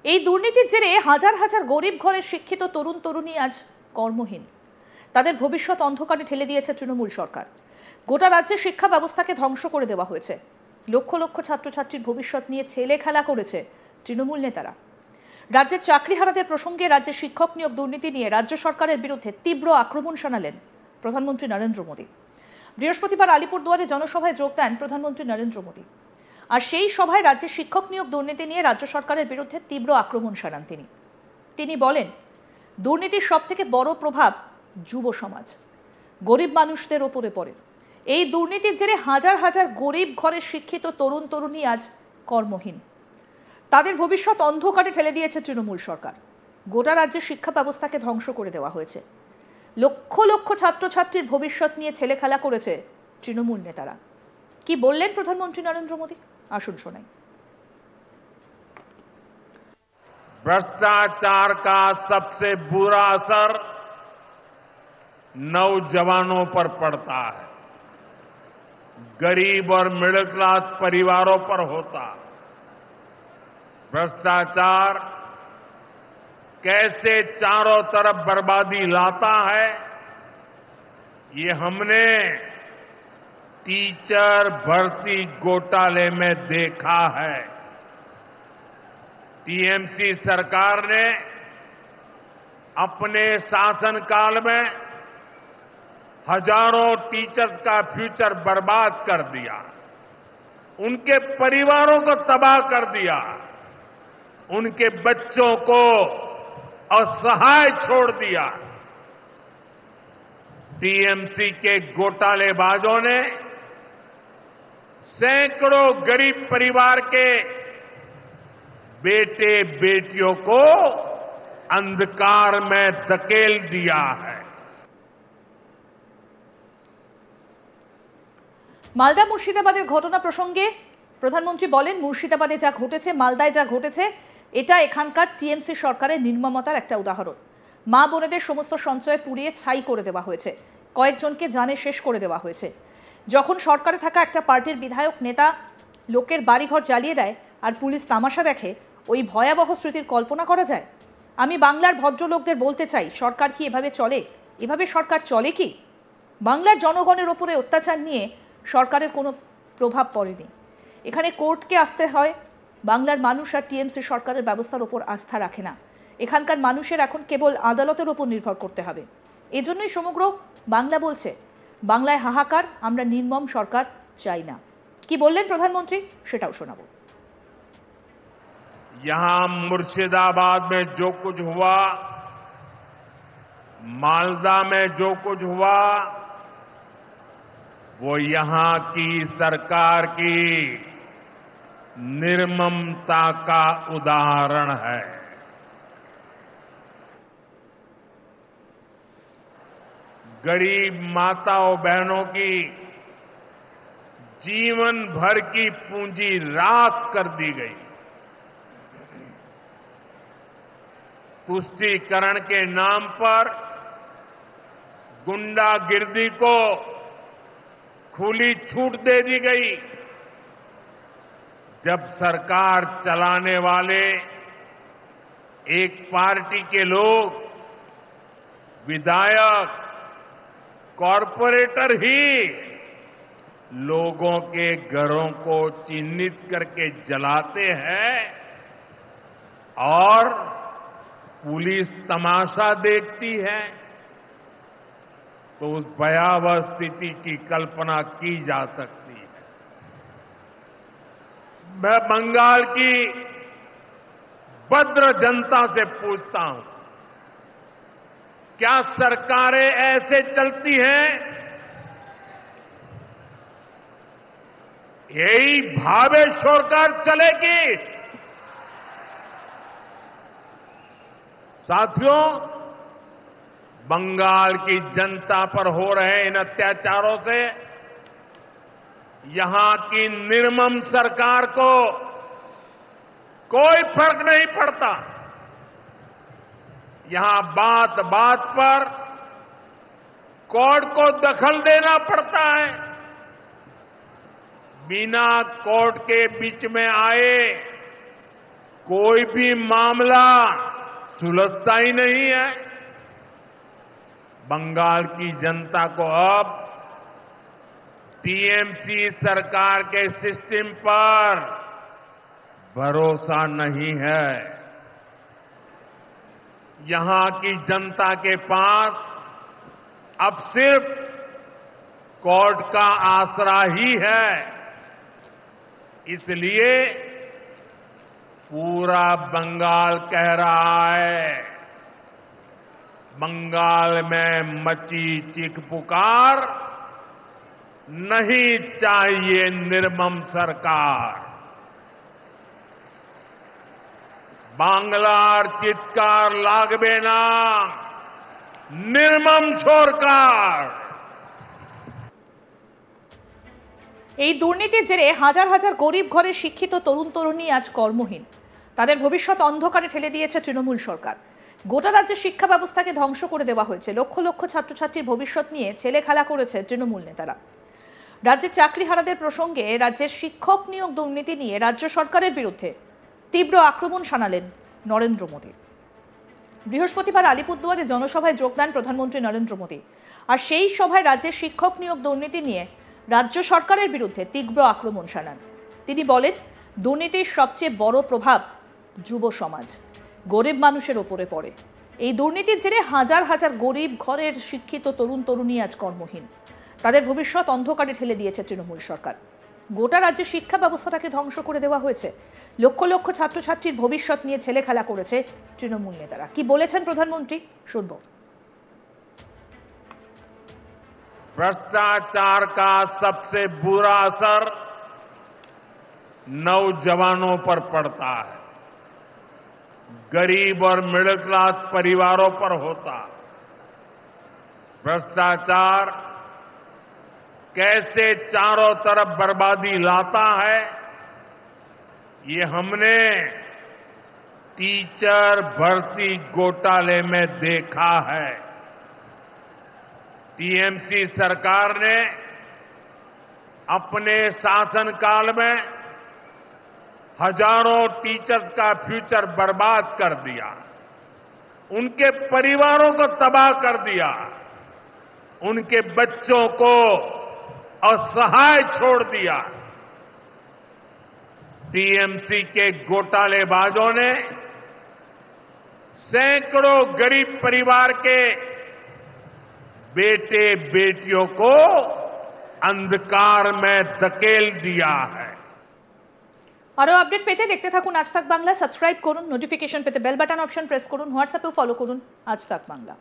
এই দুর্নীতির জেরে হাজার হাজার গরিব ঘরের শিক্ষিত তরুণ তরুণী আজ কর্মহীন। তাদের ভবিষ্যৎ অন্ধকারে ঠেলে দিয়েছে তৃণমূল সরকার। গোটা রাজ্যে শিক্ষা ব্যবস্থাকে ধ্বংস করে দেওয়া হয়েছে। লক্ষ লক্ষ ছাত্রছাত্রীর ভবিষ্যৎ নিয়ে ছেলে খেলা করেছে তৃণমূল নেতারা। রাজ্যের চাকরিহারাদের প্রসঙ্গে রাজ্যে শিক্ষক নিয়োগ দুর্নীতি নিয়ে রাজ্য সরকারের বিরুদ্ধে তীব্র আক্রমণ শানালেন প্রধানমন্ত্রী নরেন্দ্র মোদী। বৃহস্পতিবার আলিপুরদুয়ারে জনসভায় যোগ দেন প্রধানমন্ত্রী নরেন্দ্র মোদী। আর সেই সভায় রাজ্যে শিক্ষক নিয়োগ দুর্নীতি নিয়ে রাজ্য সরকারের বিরুদ্ধে তীব্র আক্রমণ শানান তিনি বলেন, দুর্নীতির সবথেকে বড় প্রভাব যুব সমাজ, গরিব মানুষদের ওপরে পড়ে। এই দুর্নীতির জেরে হাজার হাজার গরিব ঘরের শিক্ষিত তরুণ তরুণী আজ কর্মহীন। তাদের ভবিষ্যৎ অন্ধকারে ঠেলে দিয়েছে তৃণমূল সরকার। গোটা রাজ্যের শিক্ষা ব্যবস্থাকে ধ্বংস করে দেওয়া হয়েছে। লক্ষ লক্ষ ছাত্রছাত্রীর ভবিষ্যৎ নিয়ে ছেলে খেলা করেছে তৃণমূল নেতারা। কি বললেন প্রধানমন্ত্রী নরেন্দ্র মোদী, আসুন শোনাই। भ्रष्टाचार का सबसे बुरा असर नौजवानों पर पड़ता है, गरीब और मिडिल क्लास परिवारों पर होता है। भ्रष्टाचार कैसे चारों तरफ बर्बादी लाता है, ये हमने टीचर भर्ती घोटाले में देखा है। टीएमसी सरकार ने अपने शासनकाल में हजारों टीचर्स का फ्यूचर बर्बाद कर दिया, उनके परिवारों को तबाह कर दिया, उनके बच्चों को असहाय छोड़ दिया। टीएमसी के घोटालेबाजों ने सैकड़ों गरीब परिवार के बेटे बेटियों को अंधकार में धकेल दिया है। মালদা মুর্শিদাবাদের ঘটনা প্রসঙ্গে প্রধানমন্ত্রী বলেন, মুর্শিদাবাদে যা ঘটেছে, মালদায় যা ঘটেছে, এটা এখানকার টিএমসি সরকারের নির্মমতার একটা উদাহরণ। মা বোনেদের সমস্ত সঞ্চয় পুড়িয়ে ছাই করে দেওয়া হয়েছে, কয়েকজনকে জানে শেষ করে দেওয়া হয়েছে। যখন সরকারে থাকা একটা পার্টির বিধায়ক নেতা লোকের বাড়িঘর জ্বালিয়ে দেয় আর পুলিশ তামাশা দেখে, ওই ভয়াবহ স্মৃতির কল্পনা করা যায়? আমি বাংলার ভদ্রলোকদের বলতে চাই, সরকার কি এভাবে চলে? এভাবে সরকার চলে কি? বাংলার জনগণের ওপরে অত্যাচার নিয়ে সরকারের কোনো প্রভাব পড়েনি। এখানে কোর্টকে আসতে হয়। বাংলার মানুষ আর টিএমসি সরকারের ব্যবস্থার ওপর আস্থা রাখে না। এখানকার মানুষের এখন কেবল আদালতের ওপর নির্ভর করতে হবে। এজন্যই সমগ্র বাংলা বলছে, বাংলায় হাহাকার, আমরা নির্মম সরকার চাই না। কি বললেন প্রধানমন্ত্রী, সেটাও শোনাবো। यहां मुर्शिदाबाद में जो कुछ हुआ, मालदा में जो कुछ हुआ, वो यहां की सरकार की निर्ममता का उदाहरण है। गरीब माताओं बहनों की जीवन भर की पूंजी राख कर दी गई। तुष्टीकरण के नाम पर गुंडागिर्दी को खुली छूट दे दी गई। जब सरकार चलाने वाले एक पार्टी के लोग, विधायक, कॉरपोरेटर ही लोगों के घरों को चिन्हित करके जलाते हैं और पुलिस तमाशा देखती है, तो उस भयावह स्थिति की कल्पना की जा सकती है। मैं बंगाल की भद्र जनता से पूछता हूं, क्या सरकारें ऐसे चलती हैं? यही भावे सरकार चलेगी? साथियों, बंगाल की जनता पर हो रहे इन अत्याचारों से यहां की निर्मम सरकार को कोई फर्क नहीं पड़ता। यहां बात बात पर कोर्ट को दखल देना पड़ता है। बिना कोर्ट के बीच में आए कोई भी मामला सुलझता ही नहीं है। बंगाल की जनता को अब टीएमसी सरकार के सिस्टम पर भरोसा नहीं है। यहां की जनता के पास अब सिर्फ कोर्ट का आसरा ही है। इसलिए पूरा बंगाल कह रहा है, बंगाल में मची चीख पुकार, नहीं चाहिए निर्मम सरकार। बांग्लार चित्कार लागबे ना, निर्मम সরকার। এই দুর্নীতির জেরে হাজার হাজার গরিব ঘরের শিক্ষিত তরুণ তরুণী আজ কর্মহীন। তাদের ভবিষ্যৎ অন্ধকারে ঠেলে দিয়েছে তৃণমূল সরকার। গোটা রাজ্যের শিক্ষা ব্যবস্থাকে ধ্বংস করে দেওয়া হয়েছে। লক্ষ লক্ষ ছাত্রছাত্রীর ভবিষ্যৎ নিয়ে ছেলে খেলা করেছে তৃণমূল নেতারা। রাজ্যের চাকরিহারাদের প্রসঙ্গে রাজ্যের শিক্ষক নিয়োগ দুর্নীতি নিয়ে রাজ্য সরকারের বিরুদ্ধে তীব্র আক্রমণ শানালেন নরেন্দ্র মোদী। বৃহস্পতিবার আলিপুরদুয়ারে জনসভায় যোগ দেন প্রধানমন্ত্রী নরেন্দ্র মোদী। আর সেই সভায় রাজ্যের শিক্ষক নিয়োগ দুর্নীতি নিয়ে রাজ্য সরকারের বিরুদ্ধে তীব্র আক্রমণ শানান। তিনি বলেন, দুর্নীতির সবচেয়ে বড় প্রভাব যুব সমাজ, গরিব মানুষের ওপরে পড়ে। এই দুর্নীতির জেরে হাজার হাজার গরিব ঘরের শিক্ষিত তরুণ তরুণী আজ কর্মহীন। তাদের ভবিষ্যৎ অন্ধকারে ঠেলে দিয়েছে তৃণমূল সরকার। গোটা রাজ্যের শিক্ষা ব্যবস্থাটাকে ধ্বংস করে দেওয়া হয়েছে। লক্ষ লক্ষ ছাত্রছাত্রীর ভবিষ্যৎ নিয়ে ছেলে খেলা করেছে তৃণমূল নেতারা। কি বলেছেন প্রধানমন্ত্রী, শুনবো। भ्रष्टाचार का सबसे बुरा असर नौजवानों पर पड़ता है, गरीब और मिडिल क्लास परिवारों पर होता। भ्रष्टाचार कैसे चारों तरफ बर्बादी लाता है, ये हमने टीचर भर्ती घोटाले में देखा है। टीएमसी सरकार ने अपने शासनकाल में हजारों टीचर्स का फ्यूचर बर्बाद कर दिया, उनके परिवारों को तबाह कर दिया, उनके बच्चों को असहाय छोड़ दिया। टीएमसी के घोटालेबाजों ने सैकड़ों गरीब परिवार के बेटे बेटियों को अंधकार में धकेल दिया है। আরো আপডেট পেতে দেখতে থাকুন আজ তাক বাংলা। সাবস্ক্রাইব করুন, নোটিফিকেশন পেতে বেল বাটন অপশন প্রেস করুন, হোয়াটসঅ্যাপেও ফলো করুন আজ তাক বাংলা।